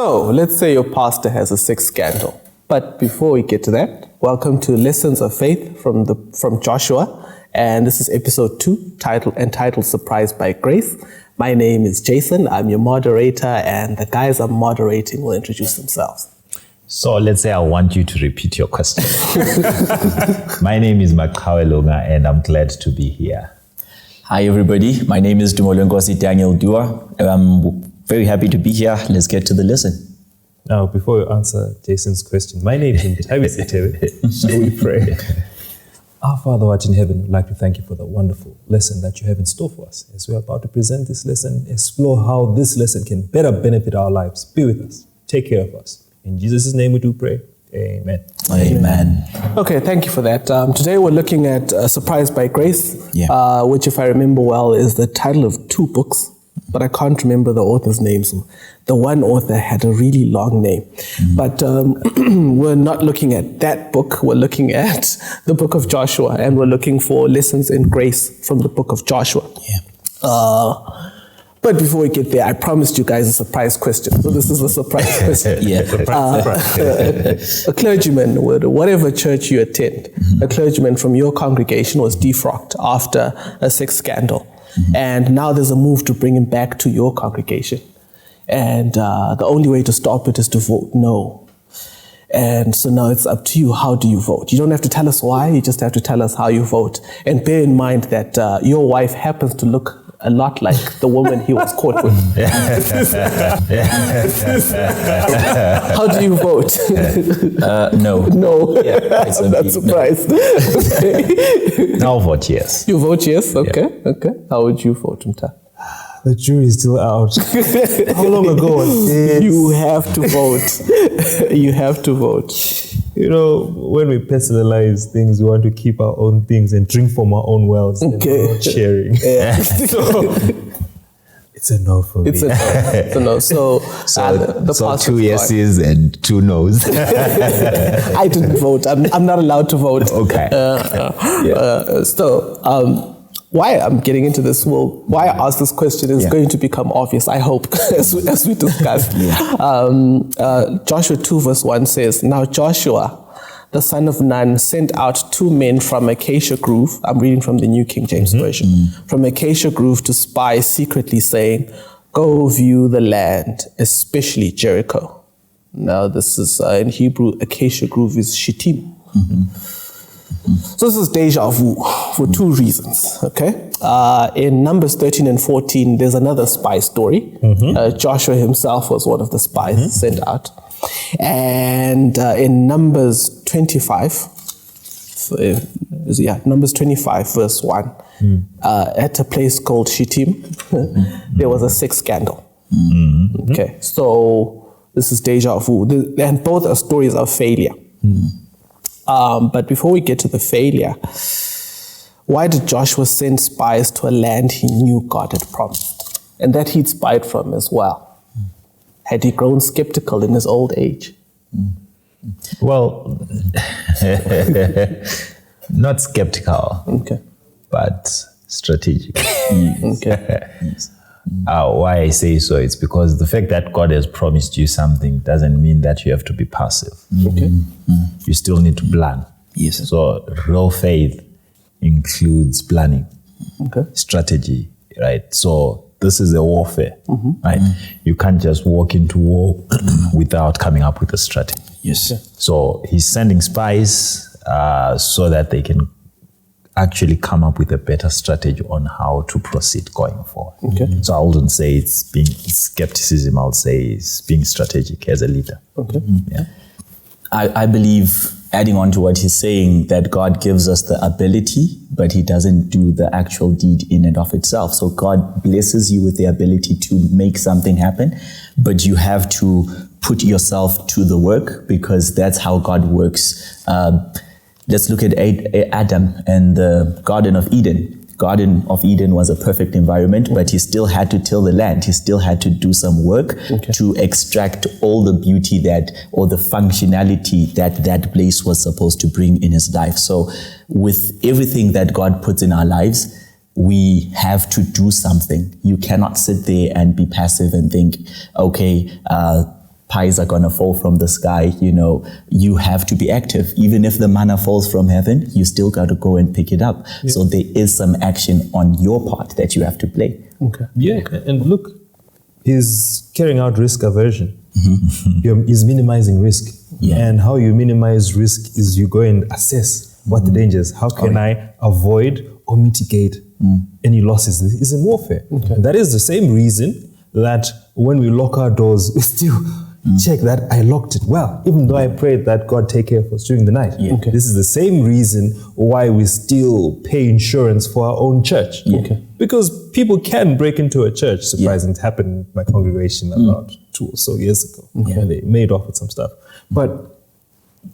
So, let's say your pastor has a sex scandal. But before we get to that, welcome to Lessons of Faith from Joshua. And this is episode 2, entitled Surprised by Grace. My name is Jason. I'm your moderator, and the guys I'm moderating will introduce themselves. So let's say I want you to repeat your question. My name is Makawe Longa, and I'm glad to be here. Hi, everybody. My name is Dumolwenkosi Daniel Dua. I'm very happy to be here. Let's get to the lesson. Now, before you answer Jason's question, my name is Mtabisi Tebe. Shall we pray? Our Father, who art in heaven, we'd like to thank you for the wonderful lesson that you have in store for us. As we are about to present this lesson, explore how this lesson can better benefit our lives. Be with us. Take care of us. In Jesus' name we do pray. Amen. Amen. Okay, thank you for that. Today we're looking at Surprised by Grace, which, if I remember well, is the title of 2 books, but I can't remember the author's name. So the one author had a really long name. But we're not looking at that book. We're looking at the book of Joshua, and we're looking for lessons in grace from the book of Joshua. But before we get there, I promised you guys a surprise question. So this is a surprise question. A clergyman, whatever church you attend, a clergyman from your congregation was defrocked after a sex scandal. And now there's a move to bring him back to your congregation. And the only way to stop it is to vote no. And so now it's up to you. How do you vote? You don't have to tell us why. You just have to tell us how you vote. And bear in mind that your wife happens to look a lot like the woman he was caught with. How do you vote? No. No. That's surprised. I'll vote yes. You vote yes? Okay. How would you vote, Mta? The jury is still out. How long ago was this? You have to vote. You have to vote. You know, when we personalize things, we want to keep our own things and drink from our own wells and not sharing. So, it's a no for me. It's a no. So So 2 yeses and 2 no's. I didn't vote. I'm not allowed to vote. Okay. Why I'm getting into this, why I ask this question is going to become obvious, I hope, as we discuss. Joshua 2 verse 1 says, "Now Joshua, the son of Nun, sent out 2 men from Acacia Grove," I'm reading from the New King James Version, "from Acacia Grove to spy secretly, saying, 'Go view the land, especially Jericho.'" Now this is, in Hebrew, Acacia Grove is Shittim. So this is deja vu for 2 reasons, okay? In Numbers 13 and 14, there's another spy story. Joshua himself was one of the spies sent out. And in Numbers 25, Numbers 25 verse 1, at a place called Shittim, there was a sex scandal. Okay, so this is deja vu. And both are stories of failure. But before we get to the failure, why did Joshua send spies to a land he knew God had promised and that he'd spied from as well? Had he grown skeptical in his old age? Well, not skeptical, but strategic. Why I say so, it's because the fact that God has promised you something doesn't mean that you have to be passive. You still need to plan. So real faith includes planning, strategy, right? So this is a warfare, right? You can't just walk into war without coming up with a strategy. So he's sending spies so that they can actually come up with a better strategy on how to proceed going forward. So I wouldn't say it's skepticism, I would say it's being strategic as a leader. I believe, adding on to what he's saying, that God gives us the ability, but he doesn't do the actual deed in and of itself. So God blesses you with the ability to make something happen, but you have to put yourself to the work, because that's how God works. Let's look at Adam and the Garden of Eden. Garden of Eden was a perfect environment, but he still had to till the land. He still had to do some work to extract all the beauty or the functionality that place was supposed to bring in his life. So with everything that God puts in our lives, we have to do something. You cannot sit there and be passive and think, okay, pies are going to fall from the sky. You have to be active. Even if the manna falls from heaven, you still got to go and pick it up. Yeah. So there is some action on your part that you have to play. Okay. Yeah, and look, he's carrying out risk aversion. He's minimizing risk. Yeah. And how you minimize risk is you go and assess what the danger is. How can I avoid or mitigate any losses? This is in warfare. Okay. That is the same reason that when we lock our doors, we still check that I locked it well, even though I prayed that God take care of us during the night. Yeah. Okay. This is the same reason why we still pay insurance for our own church. Yeah. Okay. Because people can break into a church. Surprising, it happened in my congregation about 2 or so years ago. Okay. And they made off with some stuff. But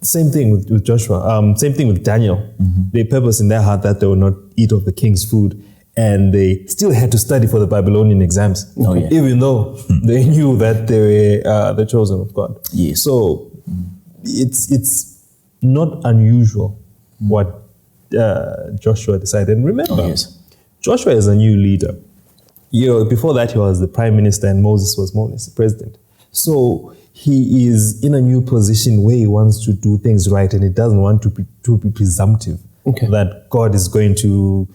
same thing with Joshua, same thing with Daniel. They purpose in their heart that they will not eat of the king's food, and they still had to study for the Babylonian exams, even though they knew that they were the chosen of God. Yes. So it's not unusual what Joshua decided. And remember, Joshua is a new leader. Before that, he was the prime minister, and Moses was more or less the president. So he is in a new position where he wants to do things right, and he doesn't want to be presumptive that God is going to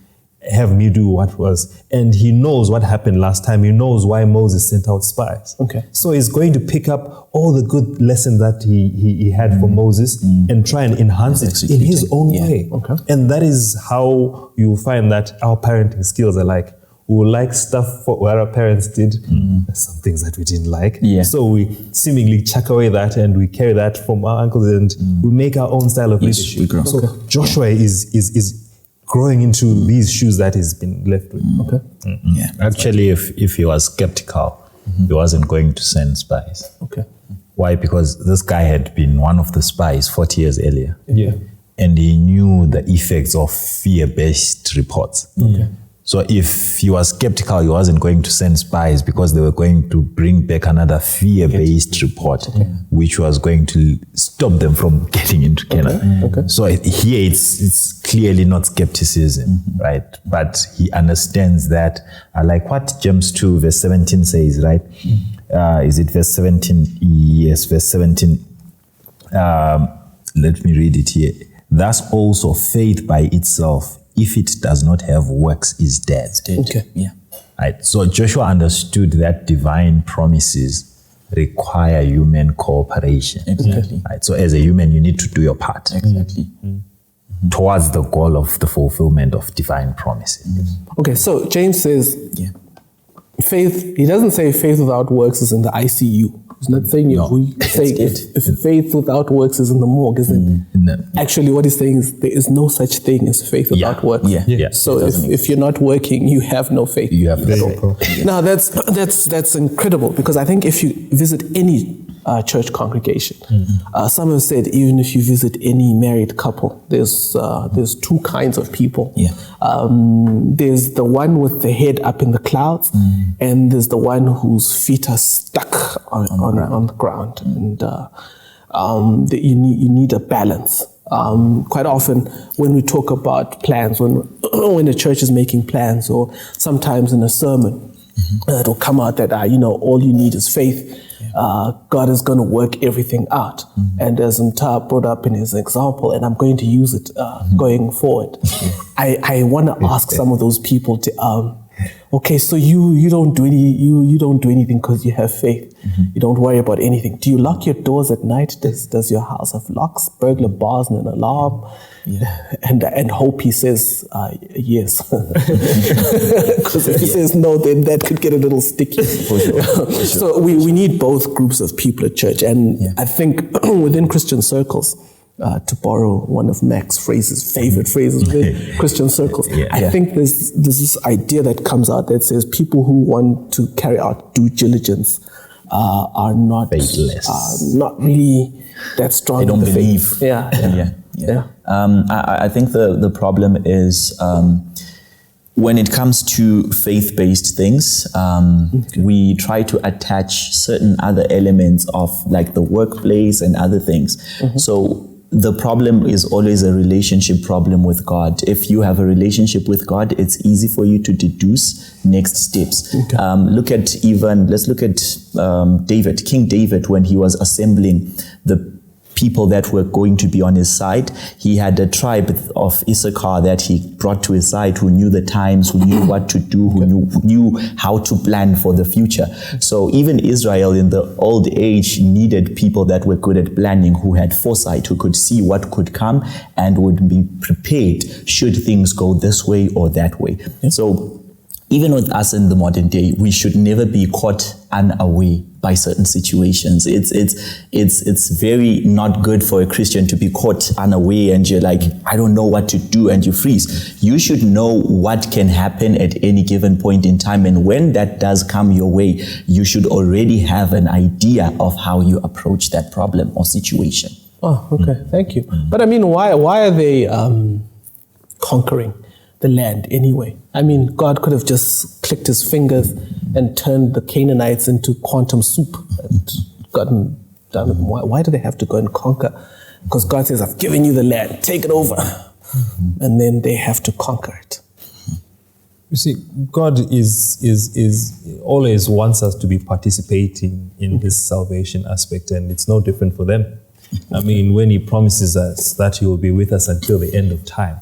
have me do what was. And he knows what happened last time. He knows why Moses sent out spies. Okay. So he's going to pick up all the good lessons that he had for Moses and try and enhance it in his own way. Okay. And that is how you find that our parenting skills are like. We like stuff for what our parents did. Some things that we didn't like. Yeah. So we seemingly chuck away that and we carry that from our uncles and we make our own style of leadership. So Joshua is growing into these shoes that he's been left with. Okay. Yeah. Actually, if he was skeptical, he wasn't going to send spies. Okay. Why? Because this guy had been one of the spies 40 years earlier. Yeah. And he knew the effects of fear-based reports. Okay. So if he was skeptical, he wasn't going to send spies because they were going to bring back another fear-based report, which was going to stop them from getting into Canaan. Okay. So here it's clearly not skepticism, right? But he understands that, like what James 2 verse 17 says, right? Is it verse 17? Yes, verse 17. Let me read it here. Thus also faith by itself, if it does not have works, is dead. Okay. Yeah. Right. So Joshua understood that divine promises require human cooperation. Exactly. Right. So as a human, you need to do your part. Exactly. Towards the goal of the fulfillment of divine promises. Okay. So James says, faith. He doesn't say faith without works is in the ICU. He's not saying if faith without works is in the morgue, isn't it? No. Actually, what he's saying is there is no such thing as faith without works. Yeah. So if you're not working, you have no faith. You have no faith. Now that's incredible, because I think if you visit any church congregation, some have said even if you visit any married couple, there's 2 kinds of people. Yeah. There's the one with the head up in the clouds, and there's the one whose feet are stuck on the ground, and you need a balance. Quite often when we talk about plans, when the church is making plans, or sometimes in a sermon, it'll come out that all you need is faith. God is going to work everything out. And as Mta brought up in his example, and I'm going to use it going forward, I want to ask some of those people to, okay, so you don't do anything because you have faith. You don't worry about anything. Do you lock your doors at night? Does your house have locks, burglar bars, and an alarm? Yeah. And hope he says yes. Because if he says no, then that could get a little sticky. For sure. So we need both groups of people at church. And I think within Christian circles, to borrow one of Mac's favorite phrases within Christian circles, I think there's this idea that comes out that says people who want to carry out due diligence are not faithless, not really that strong. They don't believe. Faith. Yeah. I think the problem is when it comes to faith-based things, we try to attach certain other elements of like the workplace and other things. So the problem is always a relationship problem with God. If you have a relationship with God, it's easy for you to deduce next steps. Okay. Let's look at David, King David, when he was assembling the people that were going to be on his side. He had a tribe of Issachar that he brought to his side, who knew the times, who knew what to do, who knew how to plan for the future. So even Israel in the old age needed people that were good at planning, who had foresight, who could see what could come and would be prepared should things go this way or that way. Yeah. So even with us in the modern day, we should never be caught unaware by certain situations. It's very not good for a Christian to be caught unaware and you're like, I don't know what to do, and you freeze. You should know what can happen at any given point in time, and when that does come your way, you should already have an idea of how you approach that problem or situation. Oh, okay, thank you. But I mean, why are they conquering the land anyway? I mean, God could have just clicked his fingers and turned the Canaanites into quantum soup and gotten done with them. Why do they have to go and conquer? Because God says, I've given you the land, take it over. And then they have to conquer it. You see, God is always wants us to be participating in this salvation aspect, and it's no different for them. I mean, when he promises us that he will be with us until the end of time,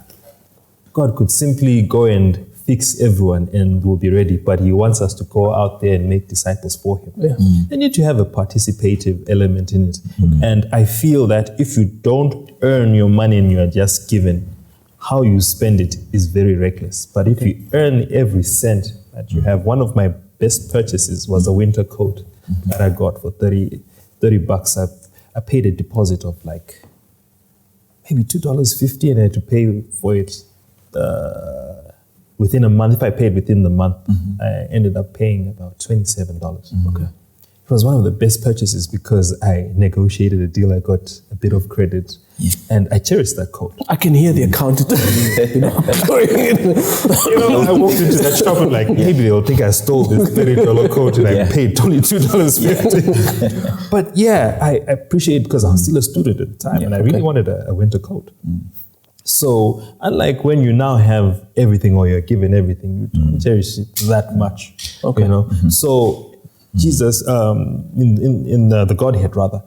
God could simply go and fix everyone and we'll be ready, but he wants us to go out there and make disciples for him. Yeah. You need to have a participative element in it. And I feel that if you don't earn your money and you are just given, how you spend it is very reckless. But if you earn every cent that you have, one of my best purchases was a winter coat that I got for $30. I paid a deposit of like maybe $2.50, and I had to pay for it within a month. If I paid within the month, I ended up paying about $27. Okay. It was one of the best purchases because I negotiated a deal. I got a bit of credit, and I cherished that coat. I can hear the accountant. I walked into that shop and like, maybe they'll think I stole this $30 coat and I paid only $2.50. But yeah, I appreciate it because I was still a student at the time, and I really wanted a winter coat. So unlike when you now have everything or you're given everything, you don't cherish it that much. Okay. You know? So Jesus, in the Godhead rather,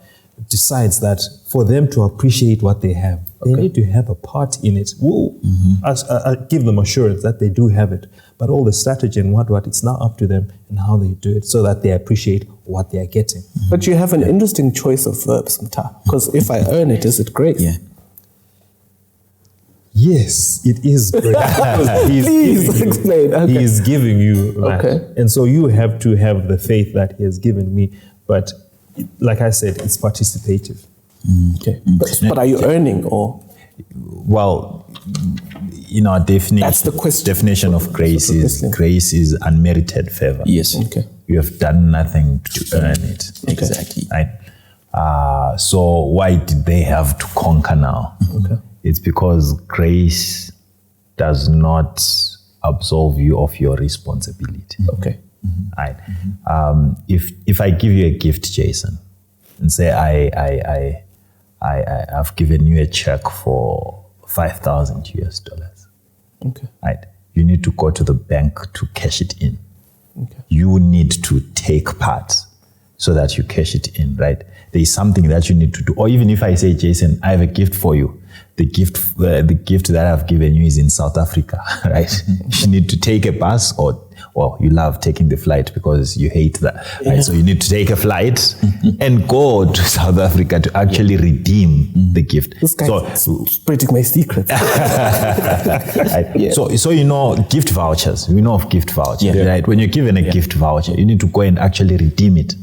decides that for them to appreciate what they have, they need to have a part in it. We'll give them assurance that they do have it, but all the strategy and what, it's now up to them and how they do it so that they appreciate what they are getting. But you have an interesting choice of verbs, Mta, because if I earn it, is it grace? Yeah. Yes, it is great. Please explain. Okay. He is giving you that. Okay. And so you have to have the faith that he has given me. But like I said, it's participative. Okay. But are you earning or? Well, in our definition, that's the question. Definition of grace is unmerited favor. Yes. Okay. You have done nothing to earn it. Exactly. Right. So why did they have to conquer now? Okay. It's because grace does not absolve you of your responsibility. Okay. Right. If I give you a gift, Jason, and say I've given you a check for $5,000. Okay. Right. You need to go to the bank to cash it in. Okay. You need to take part so that you cash it in. Right. There is something that you need to do. Or even if I say, Jason, I have a gift for you. The gift that I've given you is in South Africa, right? You need to take a bus, or you love taking the flight because you hate that, right? So you need to take a flight and go to South Africa to actually redeem the gift. This guy's spreading my secrets. Right? So you know gift vouchers. We know of gift vouchers, right? When you're given a gift voucher, you need to go and actually redeem it.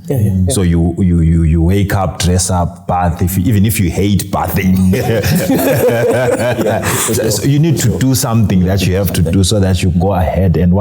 So you wake up, dress up, bath. Even if you hate bathing. So you need to do something that you have to do so that you go ahead and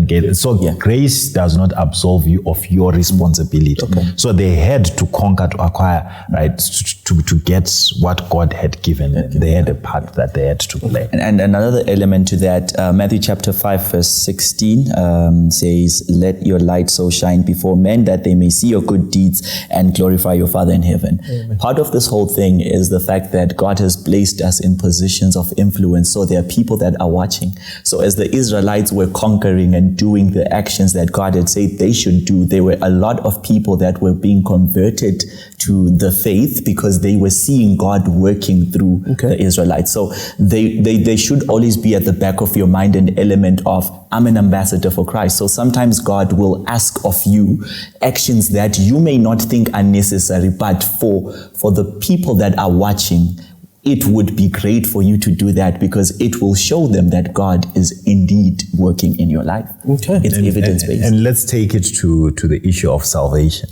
get it. So grace does not absolve you of your responsibility. So they had to conquer to acquire, right? to get what God had given them. They had a part that they had to play. And another element to that, Matthew chapter 5 verse 16 says, let your light so shine before men that they may see your good deeds and glorify your Father in heaven. Amen. Part of this whole thing is the fact that God has placed us in positions of influence. So there are people that are watching. So as the Israelites were conquering and doing the actions that God had said they should do, there were a lot of people that were being converted to the faith because they were seeing God working through the Israelites. So they should always be at the back of your mind an element of, I'm an ambassador for Christ. So sometimes God will ask of you actions that you may not think are necessary, but for the people that are watching, it would be great for you to do that because it will show them that God is indeed working in your life. It's evidence-based. And let's take it to the issue of salvation.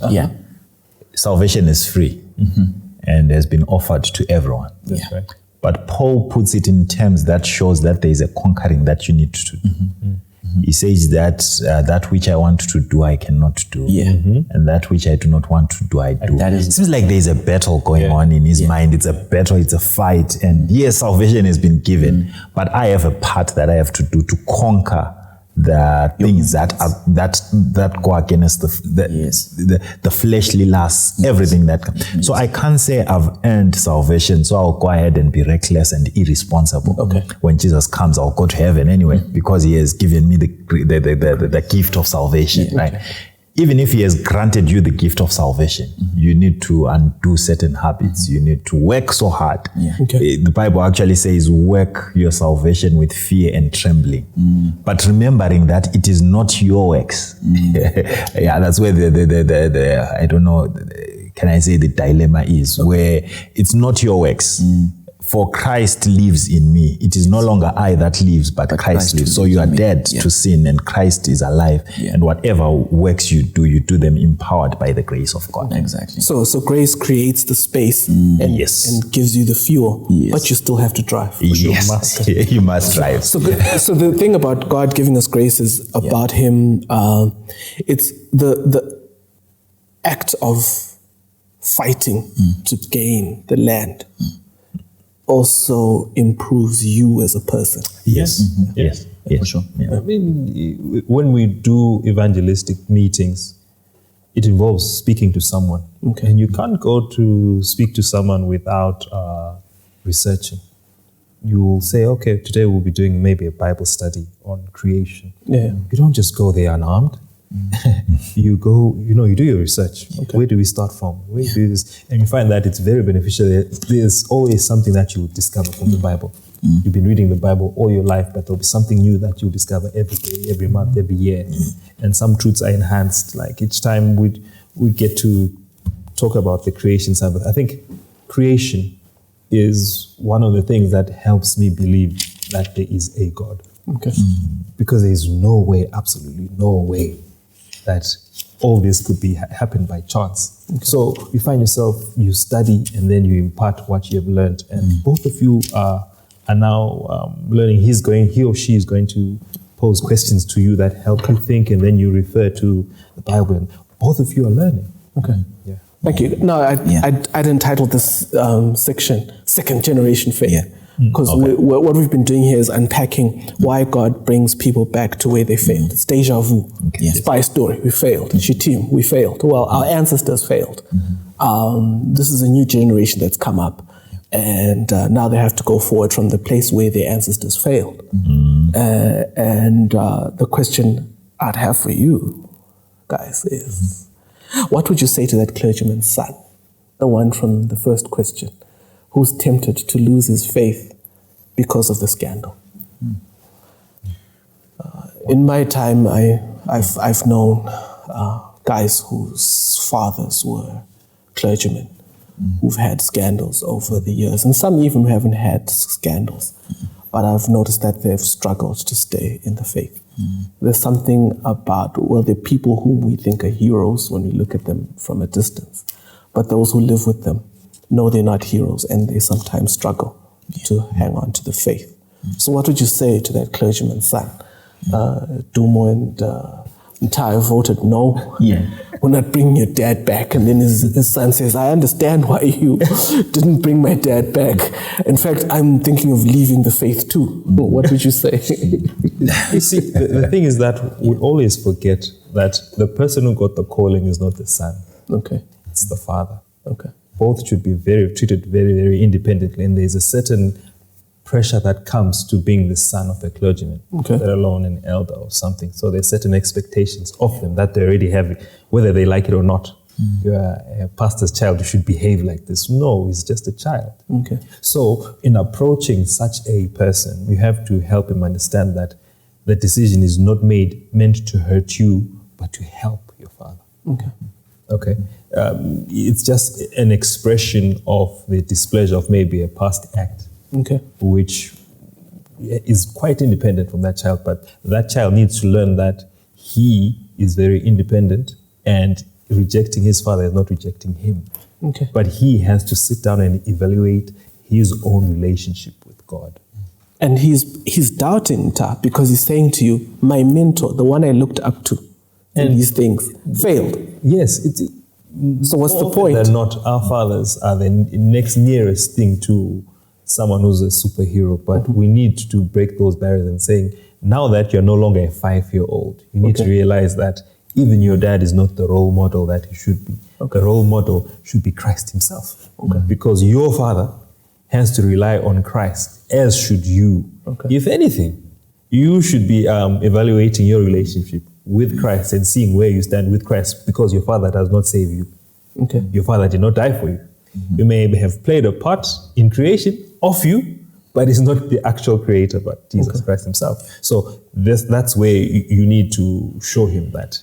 Salvation is free and has been offered to everyone. That's right. But Paul puts it in terms that shows that there is a conquering that you need to do. He says that that which I want to do, I cannot do. And that which I do not want to do, I do. It seems like there's a battle going on in his mind. It's a battle, it's a fight. And yes, salvation has been given, but I have a part that I have to do to conquer the things that go against the fleshly lusts, everything that comes. So I can't say I've earned salvation, so I'll go ahead and be reckless and irresponsible. When Jesus comes, I'll go to heaven anyway because he has given me the gift of salvation, right? Even if he has granted you the gift of salvation, you need to undo certain habits. You need to work so hard. The Bible actually says, work your salvation with fear and trembling. But remembering that it is not your works. That's where the I don't know, can I say the dilemma is, where it's not your works. For Christ lives in me. It is no longer I that lives, but Christ lives. So you are dead to sin and Christ is alive. And whatever works you do them empowered by the grace of God. Exactly. So grace creates the space and gives you the fuel, but you still have to drive. You must drive. So the thing about God giving us grace is about him, it's the act of fighting to gain the land. Also improves you as a person. Yes, for sure. I mean, when we do evangelistic meetings, it involves speaking to someone. And you can't go to speak to someone without researching. You will say, okay, today we'll be doing maybe a Bible study on creation. You don't just go there unarmed. You go, you do your research. Where do we start from? Where do this? And you find that it's very beneficial. There's always something that you will discover from the Bible. You've been reading the Bible all your life, but there'll be something new that you'll discover every day, every month, every year. And some truths are enhanced. Like each time we get to talk about the creation Sabbath. I think creation is one of the things that helps me believe that there is a God. Because there is no way, absolutely no way, that all this could be happen by chance. So you find yourself, you study, and then you impart what you have learned. And both of you are now learning. He or she is going to pose questions to you that help you think, and then you refer to the Bible. And both of you are learning. Thank you. No, I'd entitled this section, Second Generation Faith. Because what we've been doing here is unpacking why God brings people back to where they failed. It's deja vu. Spy story, we failed. Shittim, we failed. Well, our ancestors failed. This is a new generation that's come up. And now they have to go forward from the place where their ancestors failed. And the question I'd have for you guys is, what would you say to that clergyman's son, the one from the first question, who's tempted to lose his faith because of the scandal? In my time, I've known guys whose fathers were clergymen who've had scandals over the years, and some even haven't had scandals. But I've noticed that they've struggled to stay in the faith. There's something about, the people whom we think are heroes when we look at them from a distance, but those who live with them know they're not heroes, and they sometimes struggle to hang on to the faith. So what would you say to that clergyman's son? Dumo and Ntayo voted no. we're not bringing your dad back. And then his son says, I understand why you didn't bring my dad back. In fact, I'm thinking of leaving the faith too. What would you say? You see, the thing is that we always forget that the person who got the calling is not the son. Okay. It's the father. Okay. Both should be treated very, very independently. And there's a certain pressure that comes to being the son of a clergyman, okay, let alone an elder or something. So there's certain expectations of them that they already have, whether they like it or not. You're a pastor's child, you should behave like this. No, he's just a child. Okay. So in approaching such a person, you have to help him understand that the decision is not meant to hurt you, but to help your father. Okay. Okay. It's just an expression of the displeasure of maybe a past act, okay, which is quite independent from that child, but that child needs to learn that he is very independent, and rejecting his father is not rejecting him. Okay. But he has to sit down and evaluate his own relationship with God. And he's doubting, Ta, because he's saying to you, my mentor, the one I looked up to, and these things failed. Yes. So what's the point? They're not. Our fathers are the next nearest thing to someone who's a superhero, but we need to break those barriers and saying, now that you're no longer a 5-year-old, you need to realize that even your dad is not the role model that he should be. Okay. The role model should be Christ himself. Okay. Because your father has to rely on Christ, as should you. Okay. If anything, you should be evaluating your relationship with Christ and seeing where you stand with Christ, because your father does not save you. Okay. Your father did not die for you. You may have played a part in creation of you, but he's not the actual creator, but Jesus Christ himself. So that's where you need to show him that.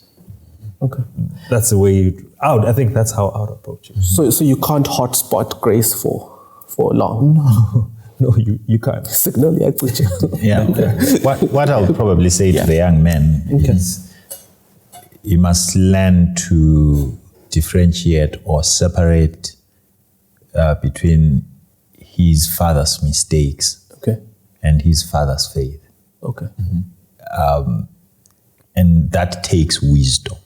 Okay. That's the way I think that's how I would approach it. So you can't hotspot grace for long. No, you can't. Signal, yeah. What I would probably say to the young man is, you must learn to differentiate or separate between his father's mistakes and his father's faith. Okay. And that takes wisdom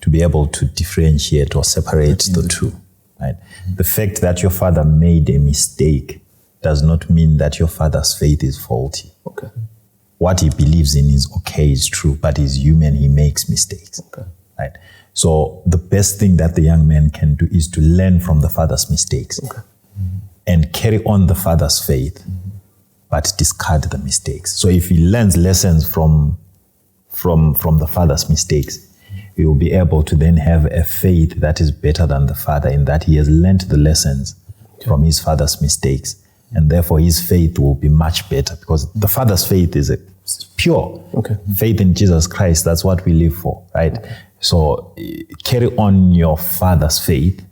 to be able to differentiate or separate the two. Right? The fact that your father made a mistake does not mean that your father's faith is faulty. Okay. What he believes in is true, but he's human, he makes mistakes. Okay. Right? So the best thing that the young man can do is to learn from the father's mistakes and carry on the father's faith, but discard the mistakes. So if he learns lessons from the father's mistakes, he will be able to then have a faith that is better than the father, in that he has learned the lessons from his father's mistakes, and therefore his faith will be much better, because the father's faith is pure. Faith in Jesus Christ, that's what we live for, right? So carry on your father's faith,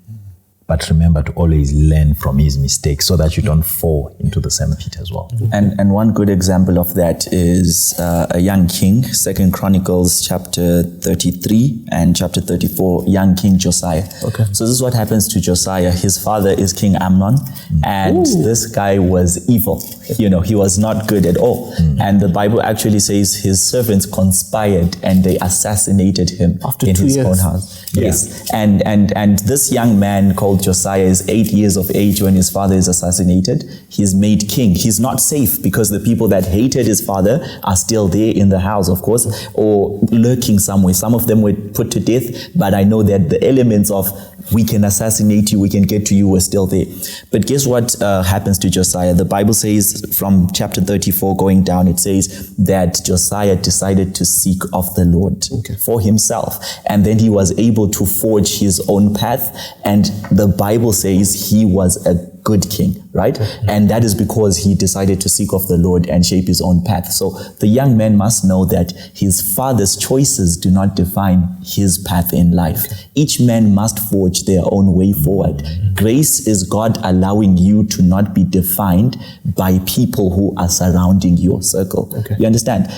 but remember to always learn from his mistakes so that you don't fall into the same pit as well. And one good example of that is a young king, 2 Chronicles chapter 33 and chapter 34, young King Josiah. Okay. So this is what happens to Josiah. His father is King Amnon, and this guy was evil. You know, he was not good at all. And the Bible actually says his servants conspired and they assassinated him after in 2 his years. own house. Yes. And this young man called Josiah is 8 years of age when his father is assassinated. He's made king. He's not safe because the people that hated his father are still there in the house, of course, or lurking somewhere. Some of them were put to death, but I know that the elements of we can assassinate you, we can get to you, were still there. But guess what happens to Josiah? The Bible says from chapter 34 going down, it says that Josiah decided to seek of the Lord for himself. And then he was able to forge his own path. And the Bible says he was a good king, right? And that is because he decided to seek of the Lord and shape his own path. So the young man must know that his father's choices do not define his path in life. Each man must forge their own way forward. Grace is God allowing you to not be defined by people who are surrounding your circle. You understand?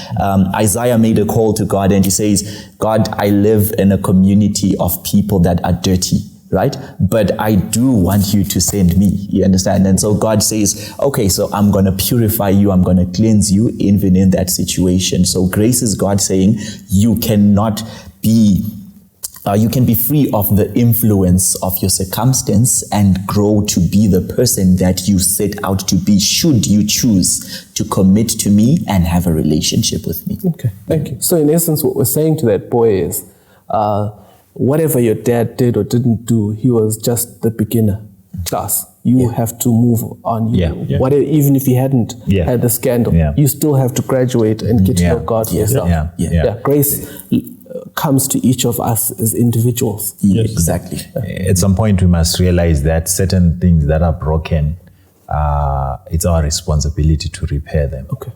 Isaiah made a call to God and he says, God, I live in a community of people that are dirty. Right? But I do want you to send me. You understand? And so God says, okay, so I'm going to purify you. I'm going to cleanse you even in that situation. So grace is God saying you cannot be You can be free of the influence of your circumstance and grow to be the person that you set out to be, should you choose to commit to me and have a relationship with me. Okay, thank you. So in essence, what we're saying to that boy is, whatever your dad did or didn't do, he was just the beginner class. You have to move on. Whatever, even if he hadn't had the scandal, you still have to graduate and get to know God for yourself. Grace comes to each of us as individuals. Exactly. At some point, we must realize that certain things that are broken, it's our responsibility to repair them. Okay.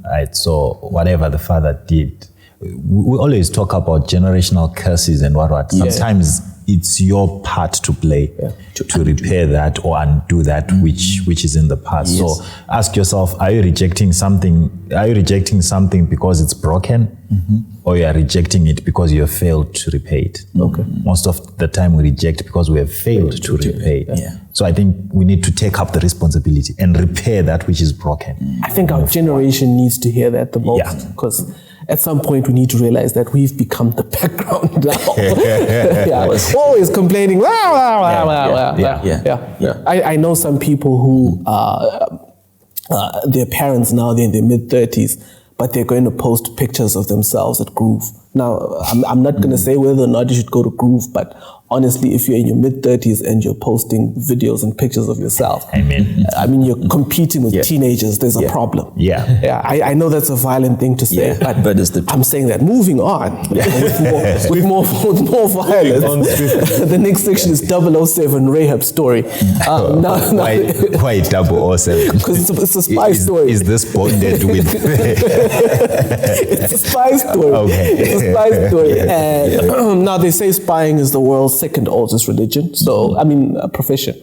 Right. So whatever the father did, we always talk about generational curses and what. Sometimes it's your part to play to repair that or undo that which is in the past. So ask yourself: are you rejecting something? Are you rejecting something because it's broken, or you are rejecting it because you have failed to repay it? Okay. Most of the time, we reject because we have failed to repay. So I think we need to take up the responsibility and repair that which is broken. I think our generation needs to hear that the most, because at some point we need to realize that we've become the background now. Always complaining. I know some people who their parents now, they're in their mid-30s, but they're going to post pictures of themselves at Groove. Now, I'm not going to say whether or not you should go to Groove, but honestly, if you're in your mid-30s and you're posting videos and pictures of yourself, I mean, you're competing with teenagers, there's a problem. I know that's a violent thing to say, but I'm saying that. Moving on, with more violence. The next section is 007 Rahab story. Why 007? Because it's a spy story. Is this bonded with? It's a spy story. Okay. It's a spy story. And now they say spying is the world's second oldest religion. So, profession.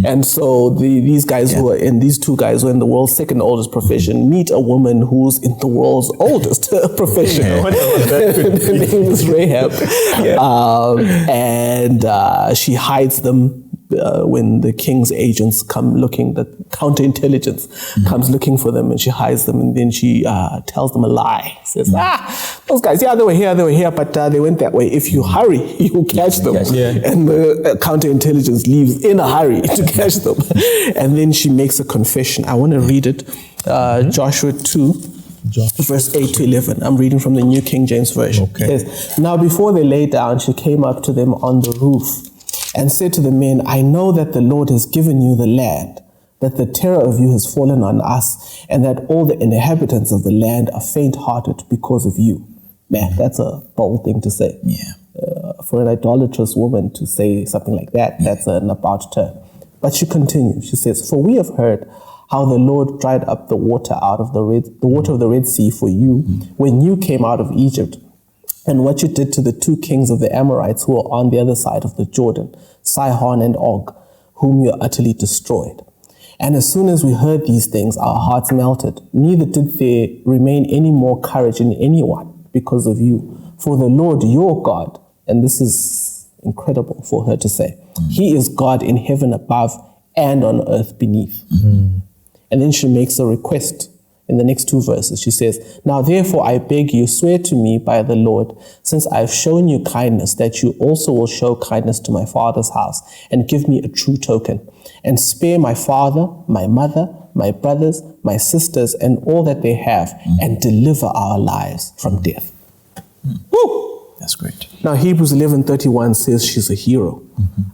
And so these guys these two guys who are in the world's second oldest profession meet a woman who's in the world's oldest profession. Her name is Rahab. And she hides them when the king's agents come looking, the counterintelligence comes looking for them, and she hides them, and then she tells them a lie. Says, those guys, they were here, but they went that way. If you hurry, you'll catch them. And the counterintelligence leaves in a hurry to catch them. And then she makes a confession. I want to read it. Joshua 2. Verse 8 to 11. I'm reading from the New King James Version. It says, now before they lay down, she came up to them on the roof and said to the men, I know that the Lord has given you the land, that the terror of you has fallen on us, and that all the inhabitants of the land are faint-hearted because of you. Man, that's a bold thing to say. For an idolatrous woman to say something like that, that's an about turn. But she continues. She says, for we have heard how the Lord dried up the water out of the water of the Red Sea for you when you came out of Egypt, and what you did to the two kings of the Amorites who were on the other side of the Jordan, Sihon and Og, whom you utterly destroyed. And as soon as we heard these things, our hearts melted. Neither did there remain any more courage in anyone because of you. For the Lord your God, and this is incredible for her to say, He is God in heaven above and on earth beneath. And then she makes a request. In the next two verses, she says, now therefore I beg you, swear to me by the Lord, since I have shown you kindness, that you also will show kindness to my father's house, and give me a true token, and spare my father, my mother, my brothers, my sisters, and all that they have, and deliver our lives from death. Woo! That's great. Now Hebrews 11:31 says she's a hero.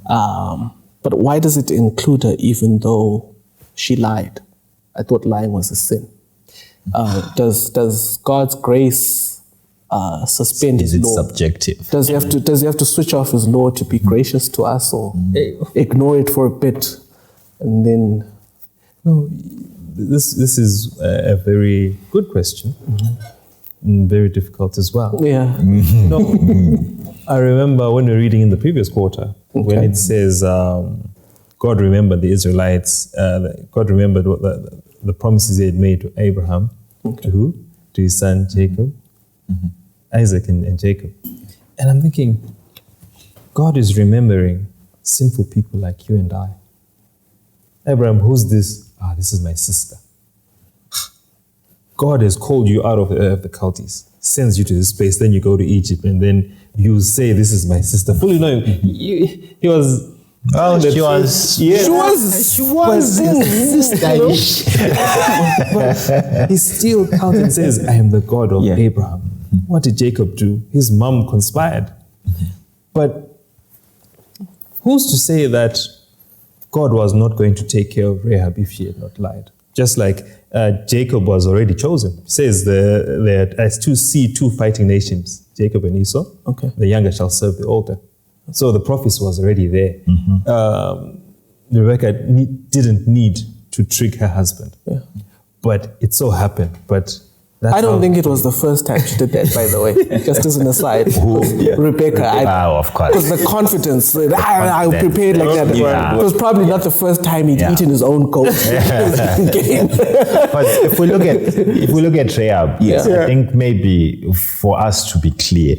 But why does it include her even though she lied? I thought lying was a sin. Does God's grace suspend His law? Is it subjective? Does he have to switch off His law to be gracious to us, or ignore it for a bit and then? No, this is a very good question, and very difficult as well. I remember when we were reading in the previous quarter when it says God remembered the Israelites. God remembered what the promises He had made to Abraham. To who? To his son Jacob, Isaac and Jacob. And I'm thinking, God is remembering sinful people like you and I. Abraham, who's this? This is my sister. God has called you out of the Chaldees, sends you to this place, then you go to Egypt, and then you say this is my sister, fully knowing he was. Oh, she was. Yeah, She was. But he still counts and says, I am the God of Abraham. What did Jacob do? His mom conspired. But who's to say that God was not going to take care of Rahab if she had not lied? Just like Jacob was already chosen. It says as two fighting nations, Jacob and Esau. Okay. The younger shall serve the older. So the prophecy was already there. Rebecca didn't need to trick her husband. Yeah. But it so happened. But I don't think it was the first time she did that, by the way. Just as an aside. Rebecca. Of course. Because the confidence, I prepared like that. Yeah. It was probably not the first time he'd eaten his own goat. But if we look at Rahab, I think maybe for us to be clear,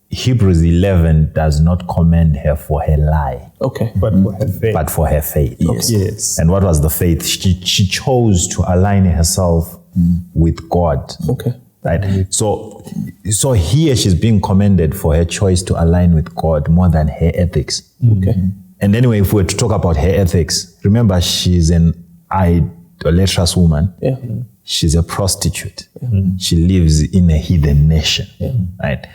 Hebrews 11 does not commend her for her lie. Okay. But for her faith. But for her faith. Yes. Yes. And what was the faith? She chose to align herself with God. Okay. Right? So here she's being commended for her choice to align with God more than her ethics. Okay. And anyway, if we're to talk about her ethics, remember she's an idolatrous woman. Yeah. She's a prostitute. She lives in a heathen nation. Right?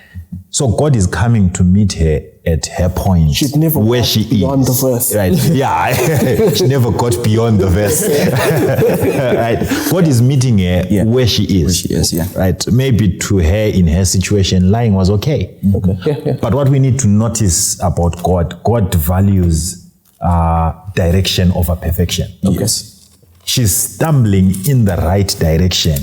So God is coming to meet her at her point. She'd never where got she beyond is. the verse. Right. Yeah. She never got beyond the verse. Right. God is meeting her where she is. Where she is, yeah. Right. Maybe to her in her situation, lying was okay. Okay. Yeah. But what we need to notice about God values direction over perfection. Yes. She's stumbling in the right direction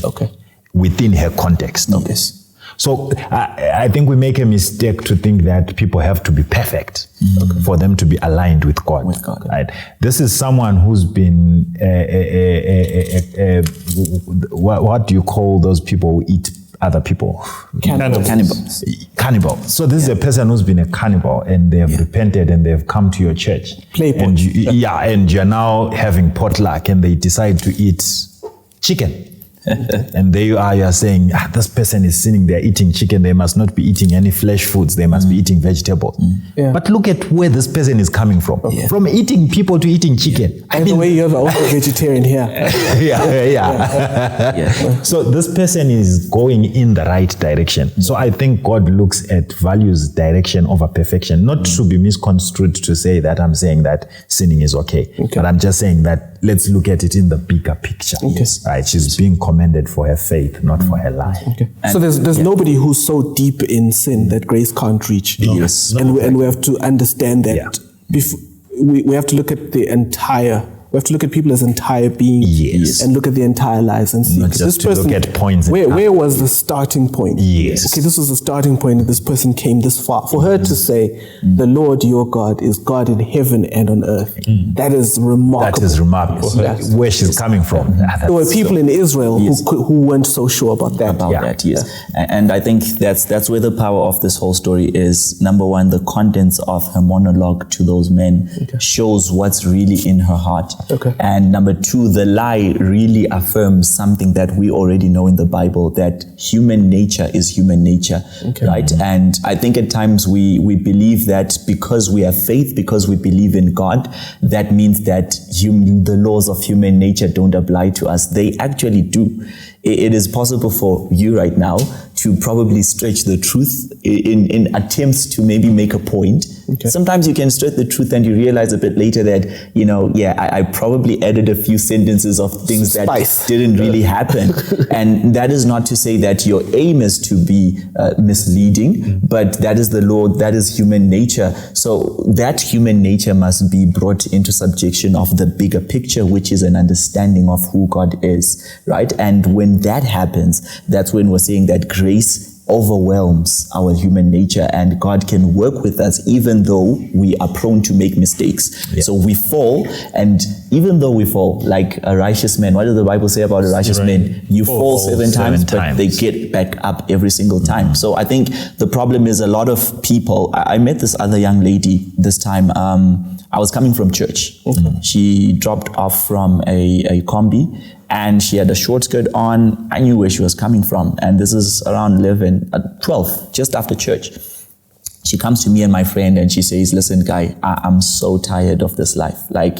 within her context. Yes. So I think we make a mistake to think that people have to be perfect for them to be aligned with God. With God. Right? This is someone who's been, what do you call those people who eat other people? Cannibals. Cannibal. So this is a person who's been a cannibal and they have repented and they have come to your church. And and you're now having potluck and they decide to eat chicken. And there you are saying, this person is sinning, they're eating chicken, they must not be eating any flesh foods, they must be eating vegetables. But look at where this person is coming from. From eating people to eating chicken. I mean, the way you're the only vegetarian here. So this person is going in the right direction. So I think God looks at values direction over perfection, not to be misconstrued to say that I'm saying that sinning is okay. But I'm just saying that let's look at it in the bigger picture. Right? She's being commended for her faith, not for her lie. So there's nobody who's so deep in sin that grace can't reach. Yes. And we have to understand that we have to look at the entire. We have to look at people as entire beings and look at their entire lives and see. Not just to look at points. Where was the starting point? Yes. Okay, this was the starting point that this person came this far. For her to say, the Lord your God is God in heaven and on earth. That is remarkable. That is remarkable. Yes. Where she's coming from. There were people in Israel who weren't so sure about that. And I think that's where the power of this whole story is. Number one, the contents of her monologue to those men shows what's really in her heart. And number two, the lie really affirms something that we already know in the Bible, that human nature is human nature, right? And I think at times we believe that because we have faith, because we believe in God, that means that the laws of human nature don't apply to us. They actually do. It is possible for you right now to probably stretch the truth in attempts to maybe make a point. Sometimes you can stretch the truth and you realize a bit later that, I probably added a few sentences of things that didn't really happen. And that is not to say that your aim is to be misleading, but that is the law, that is human nature. So that human nature must be brought into subjection of the bigger picture, which is an understanding of who God is, right? And when that happens, that's when we're saying that grace overwhelms our human nature and God can work with us even though we are prone to make mistakes. So we fall, and even though we fall, like a righteous man, what does the Bible say about a righteous man? You fall seven times, but they get back up every single time. So I think the problem is a lot of people. I met this other young lady this time. I was coming from church. She dropped off from a combi and she had a short skirt on. I knew where she was coming from. And this is around 12, just after church. She comes to me and my friend and she says, listen, Guy, I'm so tired of this life. Like,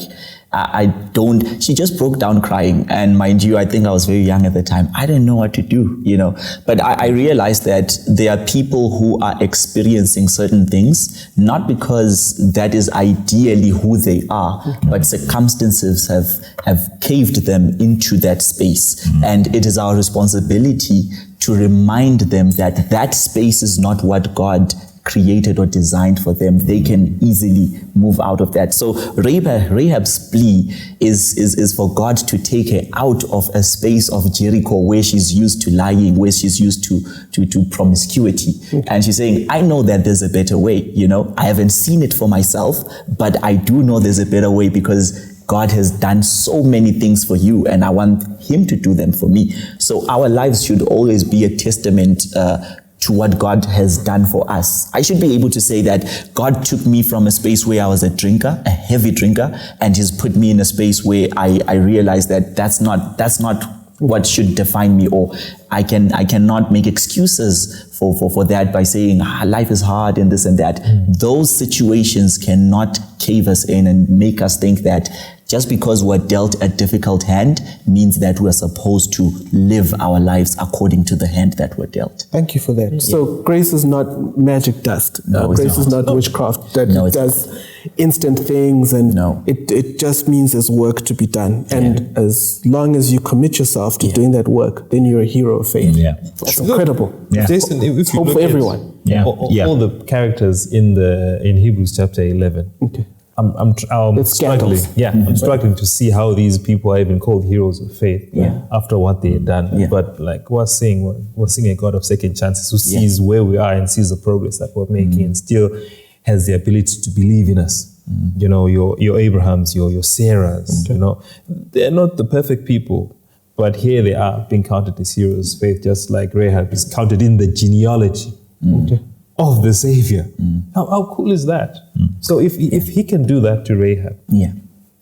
she just broke down crying. And mind you, I think I was very young at the time. I didn't know what to do, But I realized that there are people who are experiencing certain things, not because that is ideally who they are, but circumstances have caved them into that space. And it is our responsibility to remind them that that space is not what God created or designed for them. They can easily move out of that. So Rahab's plea is for God to take her out of a space of Jericho where she's used to lying, where she's used to promiscuity. And she's saying, I know that there's a better way, I haven't seen it for myself, but I do know there's a better way because God has done so many things for you and I want him to do them for me. So our lives should always be a testament to what God has done for us. I should be able to say that God took me from a space where I was a drinker, a heavy drinker, and he's put me in a space where I realized that that's not what should define me, or I cannot make excuses for that by saying life is hard and this and that. Those situations cannot cave us in and make us think that just because we're dealt a difficult hand means that we're supposed to live our lives according to the hand that we're dealt. Thank you for that. So grace is not magic dust. No, grace is not witchcraft that does instant things, and it just means there's work to be done. And as long as you commit yourself to doing that work, then you're a hero of faith. That's incredible. Jason, if you hope look for at everyone. All the characters in Hebrews chapter 11. Okay. I'm struggling. I'm struggling to see how these people are even called heroes of faith after what they had done. But like we're seeing a God of second chances who sees where we are and sees the progress that we're making and still has the ability to believe in us. Your Abrahams, your Sarahs, they're not the perfect people, but here they are being counted as heroes of faith, just like Rahab is counted in the genealogy of the Savior. How cool is that? So if he can do that to Rahab,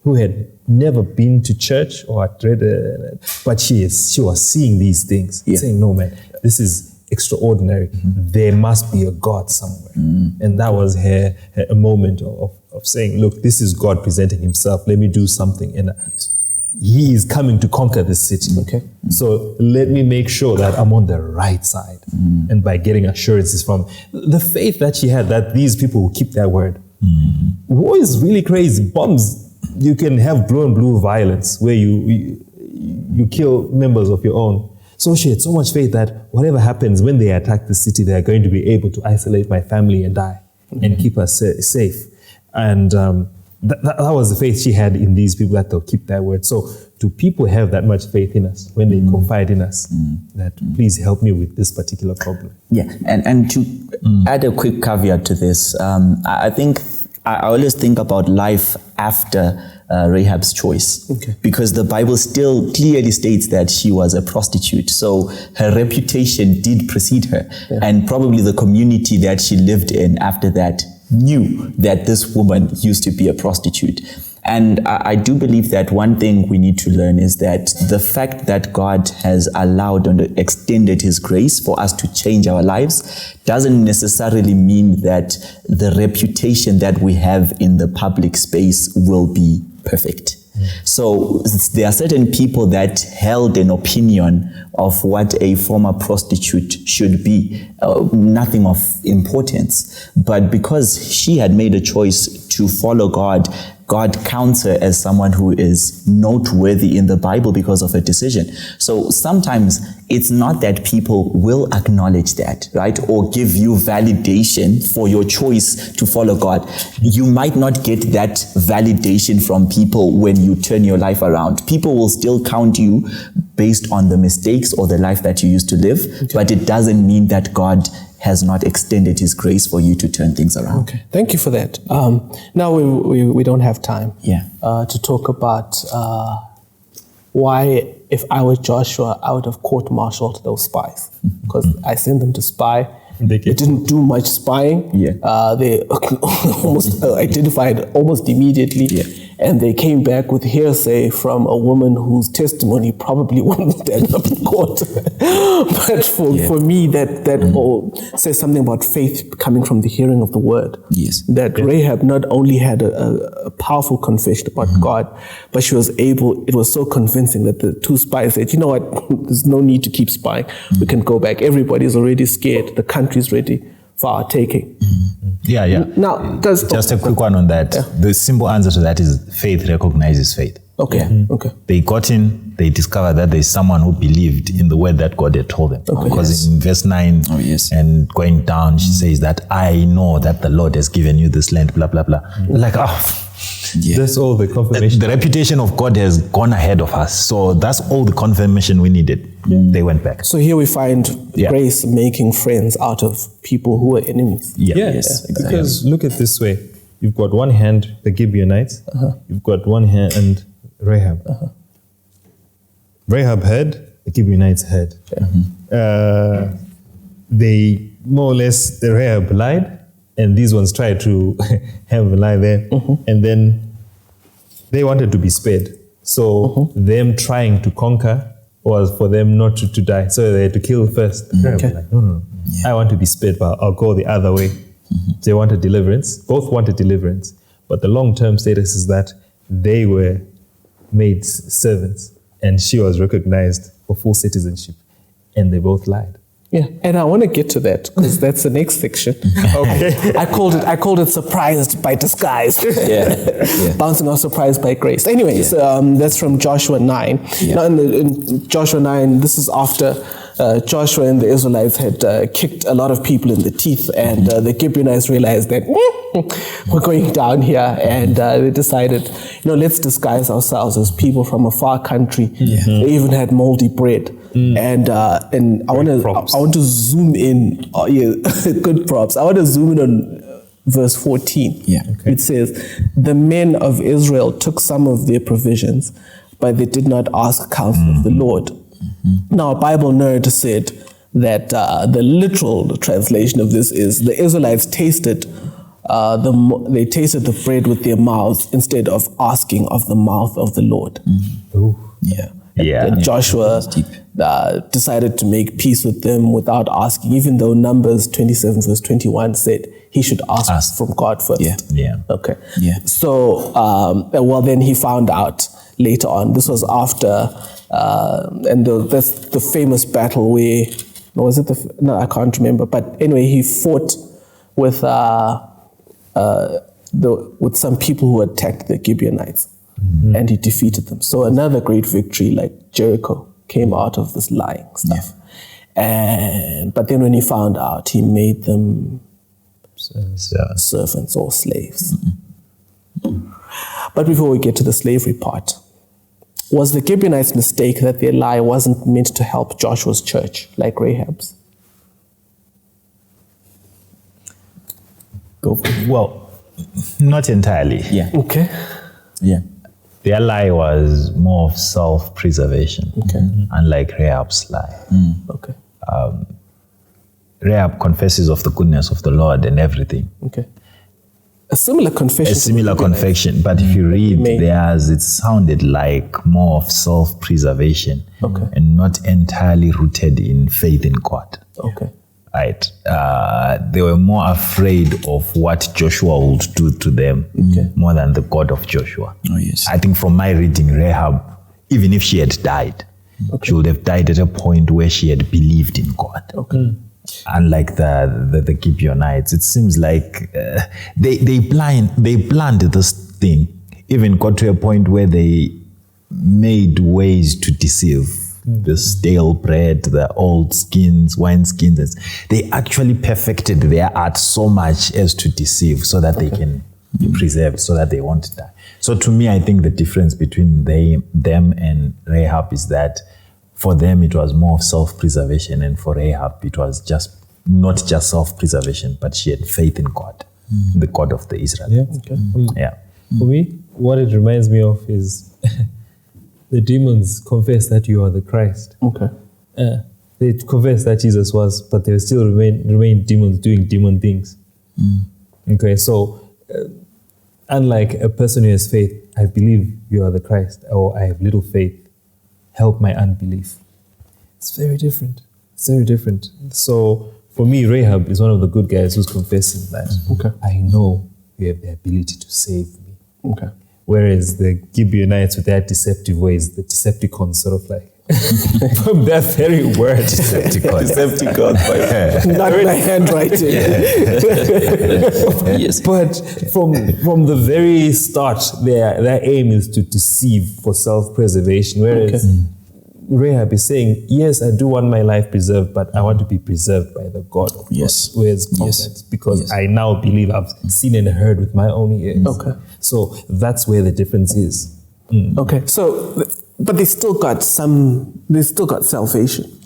who had never been to church or had read, but she was seeing these things, saying, no man, this is extraordinary. There must be a God somewhere. And that was a moment of saying, look, this is God presenting himself. Let me do something. And he is coming to conquer this city. So let me make sure that I'm on the right side. And by getting assurances from the faith that she had, that these people will keep their word. War is really crazy. Bombs, you can have blue violence where you kill members of your own. So she had so much faith that whatever happens when they attack the city, they're going to be able to isolate my family and die and keep us safe. And that was the faith she had in these people, that they'll keep their word. So do people have that much faith in us when they confide in us that please help me with this particular problem? And to add a quick caveat to this, I think I always think about life after Rahab's choice, because the Bible still clearly states that she was a prostitute. So her reputation did precede her, and probably the community that she lived in after that knew that this woman used to be a prostitute. And I do believe that one thing we need to learn is that the fact that God has allowed and extended his grace for us to change our lives doesn't necessarily mean that the reputation that we have in the public space will be perfect. So there are certain people that held an opinion of what a former prostitute should be, nothing of importance. But because she had made a choice to follow God, God counts her as someone who is noteworthy in the Bible because of her decision. So sometimes it's not that people will acknowledge that, right? Or give you validation for your choice to follow God. You might not get that validation from people when you turn your life around. People will still count you based on the mistakes or the life that you used to live, but it doesn't mean that God has not extended his grace for you to turn things around. Okay, thank you for that. Now we don't have time to talk about why, if I was Joshua, I would have court-martialed those spies, because I sent them to spy. They didn't do much spying. They almost identified almost immediately. and they came back with hearsay from a woman whose testimony probably wouldn't stand up in court. But for me, that all says something about faith coming from the hearing of the word. Yes. That Rahab not only had a powerful confession about God, but she was able, it was so convincing that the two spies said, you know what, there's no need to keep spying. We can go back. Everybody's already scared. The country's ready for our taking. Yeah. Now, Just a quick one on that. Yeah. The simple answer to that is faith recognizes faith. Okay. Okay. They got in, they discovered that there's someone who believed in the word that God had told them. Because in verse 9 and going down, she says that I know that the Lord has given you this land, blah, blah, blah. Like, that's all the confirmation. the reputation of God has gone ahead of us. So that's all the confirmation we needed. They went back. So here we find grace making friends out of people who were enemies. Yes, because look at it this way. You've got one hand, the Gibeonites. You've got one hand and Rahab. Rahab heard, the Gibeonites heard. They more or less, the Rahab lied, and these ones tried to have a lie there. And then they wanted to be spared. So them trying to conquer was for them not to die. So they had to kill first. Rahab was like, no. I want to be spared, but I'll go the other way. They wanted deliverance. Both wanted deliverance. But the long-term status is that they were made servants and she was recognized for full citizenship. And they both lied. Yeah, and I want to get to that because that's the next section. Okay, I called it surprised by disguise. Bouncing off surprised by grace. Anyways, that's from Joshua 9. Now in Joshua 9, this is after Joshua and the Israelites had kicked a lot of people in the teeth, and the Gibeonites realized that we're going down here, and they decided, let's disguise ourselves as people from a far country. They even had moldy bread. And I want to zoom in. Good props. I want to zoom in on verse 14. It says, the men of Israel took some of their provisions, but they did not ask counsel of the Lord. Now, a Bible nerd said that the literal translation of this is the Israelites tasted the bread with their mouths instead of asking of the mouth of the Lord. And Joshua decided to make peace with them without asking, even though Numbers 27 verse 21 said he should ask from God first. Okay. So, then he found out later on. This was after, that's the famous battle where, I can't remember. But anyway, he fought with with some people who attacked the Gibeonites. And he defeated them. So another great victory like Jericho came out of this lying stuff. But then when he found out, he made them servants or slaves. But before we get to the slavery part, was the Gibeonites' mistake that their lie wasn't meant to help Joshua's church like Rahab's? Well, not entirely. Okay. Their lie was more of self-preservation, unlike Rahab's lie. Rahab confesses of the goodness of the Lord and everything. A similar confession. But if you read theirs, it sounded like more of self-preservation and not entirely rooted in faith in God. Right? They were more afraid of what Joshua would do to them more than the God of Joshua. I think from my reading, Rahab, even if she had died, she would have died at a point where she had believed in God. Unlike the Gibeonites, it seems like they planned this thing, even got to a point where they made ways to deceive. The stale bread, the old skins, wine skins. They actually perfected their art so much as to deceive so that they can be preserved, so that they won't die. So to me, I think the difference between them and Rahab is that for them, it was more of self-preservation, and for Rahab, it was just not just self-preservation, but she had faith in God, the God of the Israelites. For me, what it reminds me of is the demons confess that you are the Christ. They confess that Jesus was, but they still remain demons doing demon things. So unlike a person who has faith, I believe you are the Christ, or I have little faith, help my unbelief. It's very different. It's very different. So for me, Rahab is one of the good guys who's confessing that I know you have the ability to save me. Okay. Whereas the Gibeonites with their deceptive ways, the Decepticons sort of like, from that very word, Decepticons. Not my handwriting. Yes. But from the very start, their aim is to deceive for self-preservation. Whereas Rahab is saying, yes, I do want my life preserved, but I want to be preserved by the God of God, who has confidence, because I now believe I've seen and heard with my own ears. Okay. So that's where the difference is. Okay. So, but they still got salvation.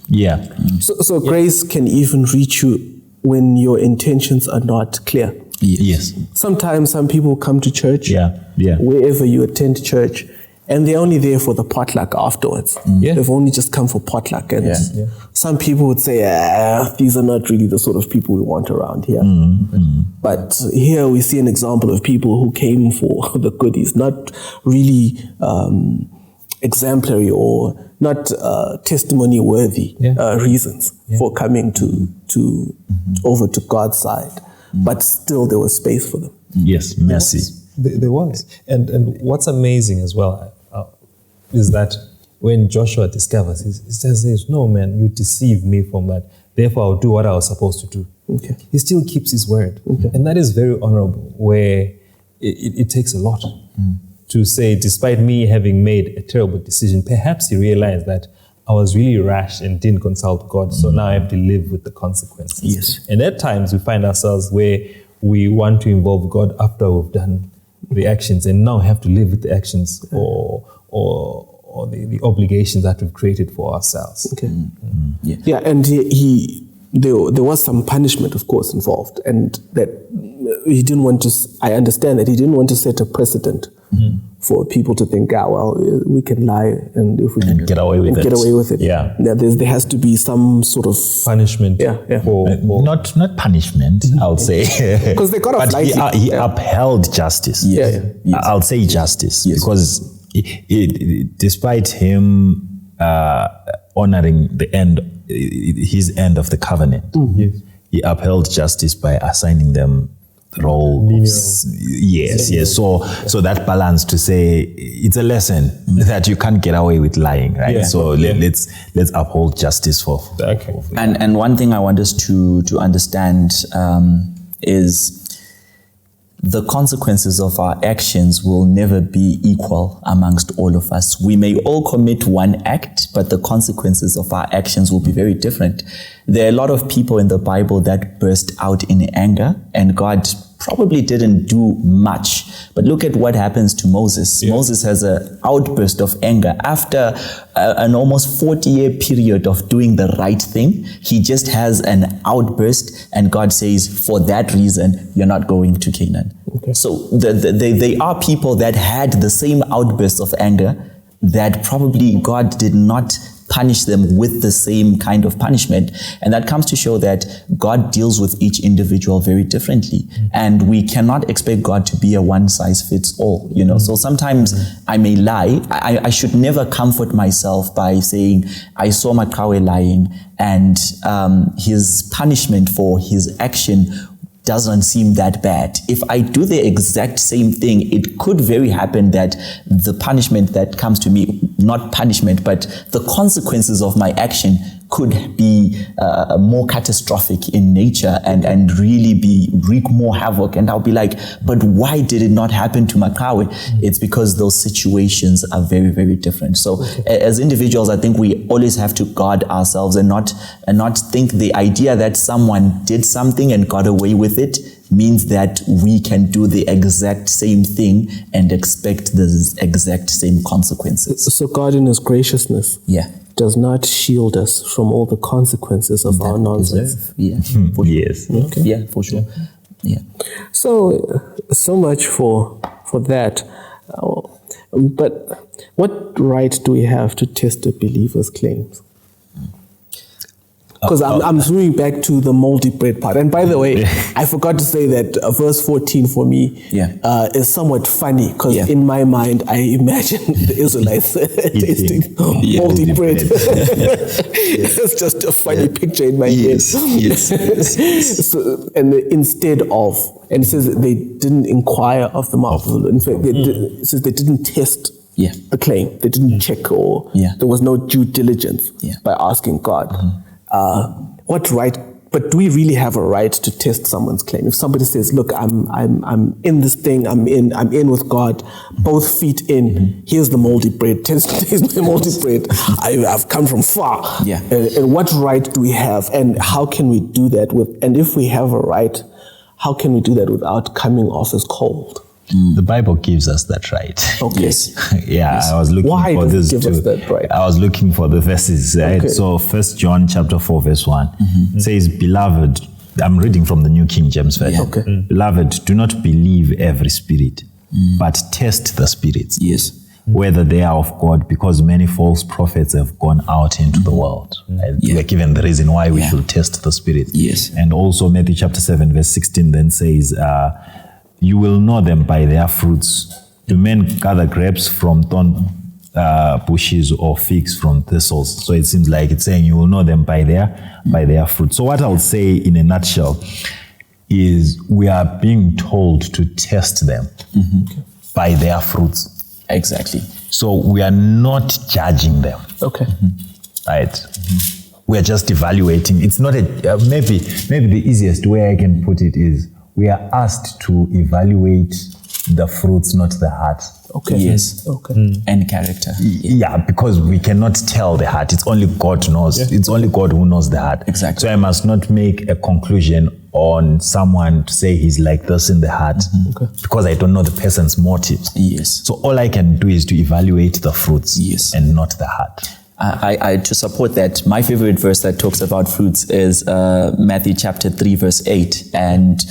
Yeah. So grace can even reach you when your intentions are not clear. Yes. Sometimes some people come to church, wherever you attend church, and they're only there for the potluck afterwards. They've only just come for potluck. And some people would say, these are not really the sort of people we want around here. But here we see an example of people who came for the goodies, not really exemplary or not testimony worthy reasons for coming to over to God's side. But still there was space for them. Yes, mercy. There was. And what's amazing as well is that when Joshua discovers, he says, no, man, you deceived me from that. Therefore, I'll do what I was supposed to do. Okay. He still keeps his word. And that is very honorable, where it takes a lot to say, despite me having made a terrible decision, perhaps he realized that I was really rash and didn't consult God, so now I have to live with the consequences. Yes. And at times we find ourselves where we want to involve God after we've done the actions and now have to live with the actions or the obligations that we've created for ourselves. Okay. Yeah, and there was some punishment, of course, involved, and that he didn't want to. I understand that he didn't want to set a precedent for people to think, we can lie and if we get away with it. Get away with it. Yeah. There has to be some sort of punishment. For not punishment, I'll say. Because they got off but lightly. He upheld justice. I'll say justice because despite him honoring his end of the covenant, he upheld justice by assigning them the role. Yes. So that balance to say it's a lesson that you can't get away with lying, right? Let's uphold justice for. And one thing I want us to understand is the consequences of our actions will never be equal amongst all of us. We may all commit one act, but the consequences of our actions will be very different. There are a lot of people in the Bible that burst out in anger, and God probably didn't do much. But look at what happens to Moses. Moses has an outburst of anger. After an almost 40-year period of doing the right thing, he just has an outburst, and God says, for that reason, you're not going to Canaan. Okay. So they are people that had the same outbursts of anger that probably God did not punish them with the same kind of punishment. And that comes to show that God deals with each individual very differently. And we cannot expect God to be a one-size-fits-all, So sometimes I may lie. I should never comfort myself by saying, I saw Makawe lying, and his punishment for his action doesn't seem that bad. If I do the exact same thing, it could very happen that the punishment that comes to me, not punishment, but the consequences of my action could be more catastrophic in nature and really wreak more havoc. And I'll be like, but why did it not happen to Makawe? It's because those situations are very, very different. So as individuals, I think we always have to guard ourselves and not think the idea that someone did something and got away with it means that we can do the exact same thing and expect the exact same consequences. So God in his graciousness does not shield us from all the consequences of our nonsense. Yes. Okay. Yeah, for sure. Yeah. So much for that. But what right do we have to test a believer's claims? Because I'm zooming back to the moldy bread part. And by the way, I forgot to say that verse 14 for me is somewhat funny because in my mind, I imagine the Israelites tasting moldy bread. It's just a funny picture in my head. So, and instead of, and it says that they didn't inquire of the mouth. In fact, it says they didn't test the claim. They didn't check, or there was no due diligence by asking God. What right? But do we really have a right to test someone's claim? If somebody says, "Look, I'm in this thing. I'm in with God, both feet in. Here's the moldy bread. Taste my moldy bread. I've come from far. And what right do we have? And how can we do that with? And if we have a right, how can we do that without coming off as cold?" The Bible gives us that right. Okay. I was looking for this too. Us that right? I was looking for the verses, right? So 1 John chapter 4 verse 1 says, "Beloved," I'm reading from the New King James Version. "Beloved, do not believe every spirit, but test the spirits. Whether they are of God, because many false prophets have gone out into the world." We're given the reason why we should test the spirit. And also Matthew chapter 7 verse 16 then says, "You will know them by their fruits. Do men gather grapes from thorn bushes or figs from thistles?" So it seems like it's saying you will know them by their fruits. So what I would say in a nutshell is we are being told to test them by their fruits. Exactly. So we are not judging them. Right? We are just evaluating. It's not maybe the easiest way I can put it is we are asked to evaluate the fruits, not the heart. And character. Because we cannot tell the heart. It's only God knows. It's only God who knows the heart. Exactly. So I must not make a conclusion on someone to say he's like this in the heart because I don't know the person's motives. So all I can do is to evaluate the fruits and not the heart. I to support that, my favorite verse that talks about fruits is Matthew chapter 3 verse 8, and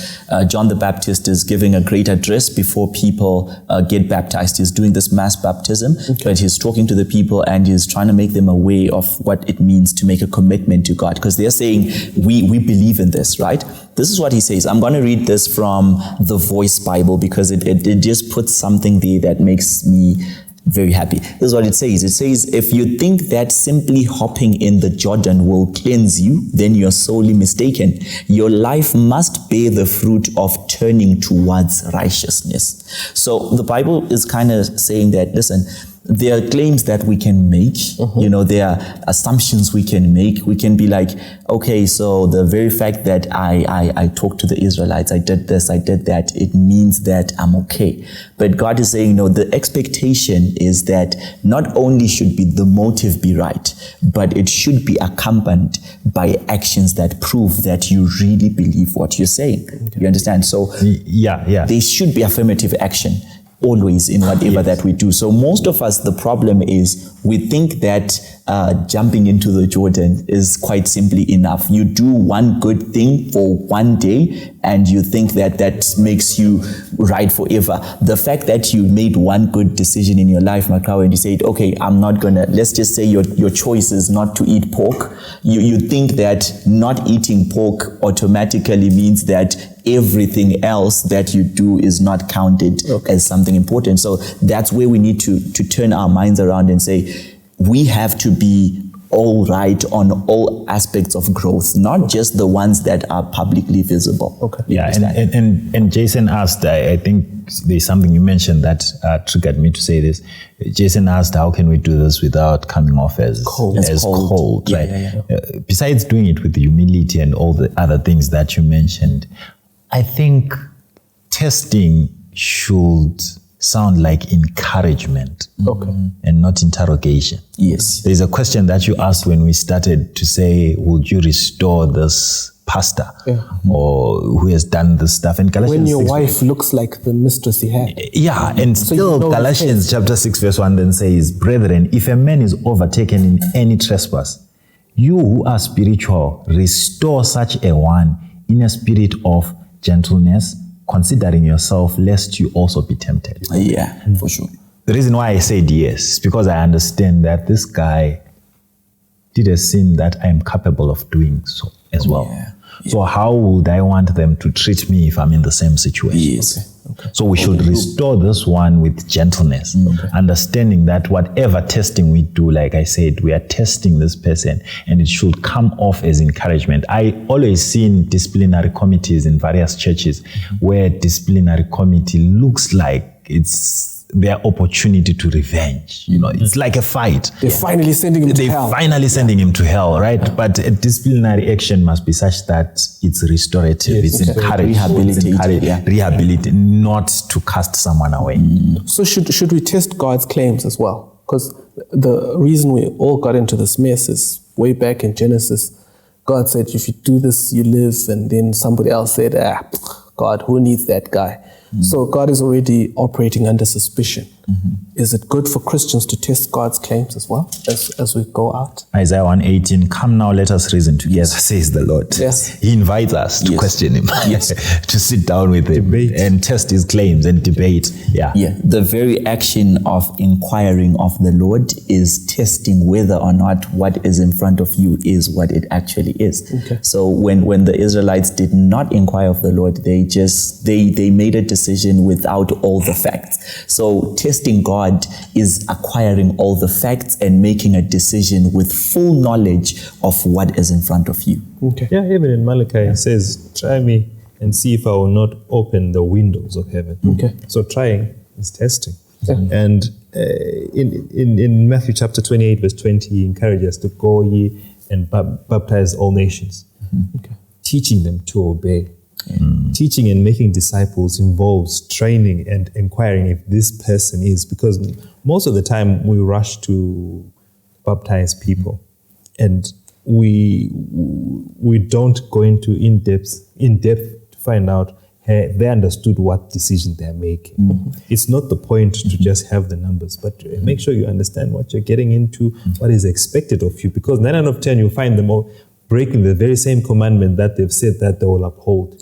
John the Baptist is giving a great address before people get baptized. He's doing this mass baptism, but he's talking to the people and he's trying to make them aware of what it means to make a commitment to God, because they're saying we believe in this, right? This is what he says. I'm going to read this from the Voice Bible because it just puts something there that makes me very happy. This is what it says. It says, "If you think that simply hopping in the Jordan will cleanse you, then you're sorely mistaken. Your life must bear the fruit of turning towards righteousness." So the Bible is kind of saying that, listen, there are claims that we can make, there are assumptions we can make. We can be like, okay, so the very fact that I talked to the Israelites, I did this, I did that, it means that I'm okay. But God is saying, no, the expectation is that not only should the motive be right, but it should be accompanied by actions that prove that you really believe what you're saying. You understand? So there should be affirmative action always in whatever that we do. So most of us, the problem is we think that jumping into the Jordan is quite simply enough. You do one good thing for one day and you think that makes you right forever. The fact that you made one good decision in your life, Makau, and you said, okay, I'm not gonna, let's just say your choice is not to eat pork. You think that not eating pork automatically means that everything else that you do is not counted as something important. So that's where we need to turn our minds around and say, we have to be all right on all aspects of growth, not just the ones that are publicly visible. And Jason asked, I think there's something you mentioned that triggered me to say this. Jason asked, how can we do this without coming off as cold, right? Besides doing it with humility and all the other things that you mentioned, I think testing should sound like encouragement and not interrogation. There's a question that you asked when we started to say, would you restore this pastor or who has done this stuff? And Galatians when your 6, wife looks like the mistress he had. And so still Galatians chapter 6 verse 1 then says, brethren, if a man is overtaken in any trespass, you who are spiritual, restore such a one in a spirit of gentleness, considering yourself, lest you also be tempted. For sure. The reason why I said yes is because I understand that this guy did a sin that I am capable of doing so as well. So how would I want them to treat me if I'm in the same situation? Yes. So we should restore this one with gentleness, understanding that whatever testing we do, like I said, we are testing this person and it should come off as encouragement. I always see in disciplinary committees in various churches where disciplinary committee looks like it's their opportunity to revenge. It's like a fight. They're finally sending him to hell. They're finally sending him to hell, right? But a disciplinary action must be such that it's restorative, it's encouraging, rehabilitate, not to cast someone away. So should we test God's claims as well? Because the reason we all got into this mess is way back in Genesis, God said, if you do this, you live. And then somebody else said, God, who needs that guy? So God is already operating under suspicion. Is it good for Christians to test God's claims as well as we go out? Isaiah 1:18, come now, let us reason together, says the Lord. Yes. He invites us to question him, to sit down with him and test his claims and debate. The very action of inquiring of the Lord is testing whether or not what is in front of you is what it actually is. So when the Israelites did not inquire of the Lord, they made a decision without all the facts. So testing God is acquiring all the facts and making a decision with full knowledge of what is in front of you. Yeah, even in Malachi it says, try me and see if I will not open the windows of heaven. So trying is testing. And in Matthew chapter 28 verse 20, he encourages us to go ye and baptize all nations, teaching them to obey. Teaching and making disciples involves training and inquiring if this person is, because most of the time we rush to baptize people and we don't go into in depth to find out they understood what decision they're making. It's not the point to just have the numbers, but make sure you understand what you're getting into, what is expected of you, because 9 out of 10 you'll find them all breaking the very same commandment that they've said that they will uphold.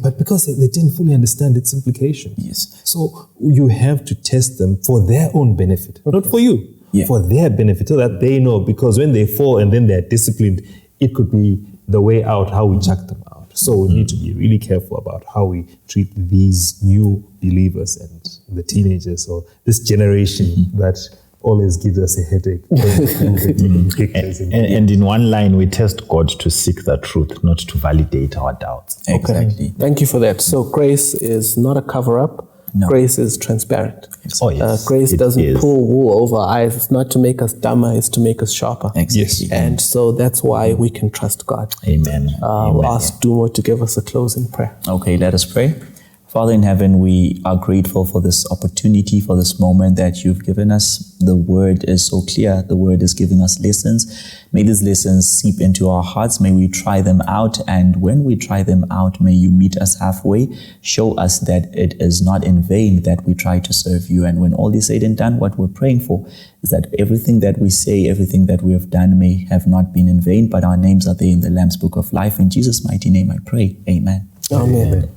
But because they didn't fully understand its implications. So you have to test them for their own benefit, not for you, for their benefit, so that they know, because when they fall and then they're disciplined, it could be the way out, how we chuck them out. So we need to be really careful about how we treat these new believers and the teenagers or this generation that always gives us a headache. And in one line, we test God to seek the truth, not to validate our doubts. Exactly. Thank you for that. So grace is not a cover-up. Grace is transparent. Grace doesn't pull wool over our eyes. It's not to make us dumber, it's to make us sharper. And so that's why we can trust God. Amen. We'll ask Dumo to give us a closing prayer. Okay, let us pray. Father in heaven, we are grateful for this opportunity, for this moment that you've given us. The word is so clear. The word is giving us lessons. May these lessons seep into our hearts. May we try them out. And when we try them out, may you meet us halfway. Show us that it is not in vain that we try to serve you. And when all is said and done, what we're praying for is that everything that we say, everything that we have done may have not been in vain, but our names are there in the Lamb's Book of Life. In Jesus' mighty name I pray. Amen. Amen.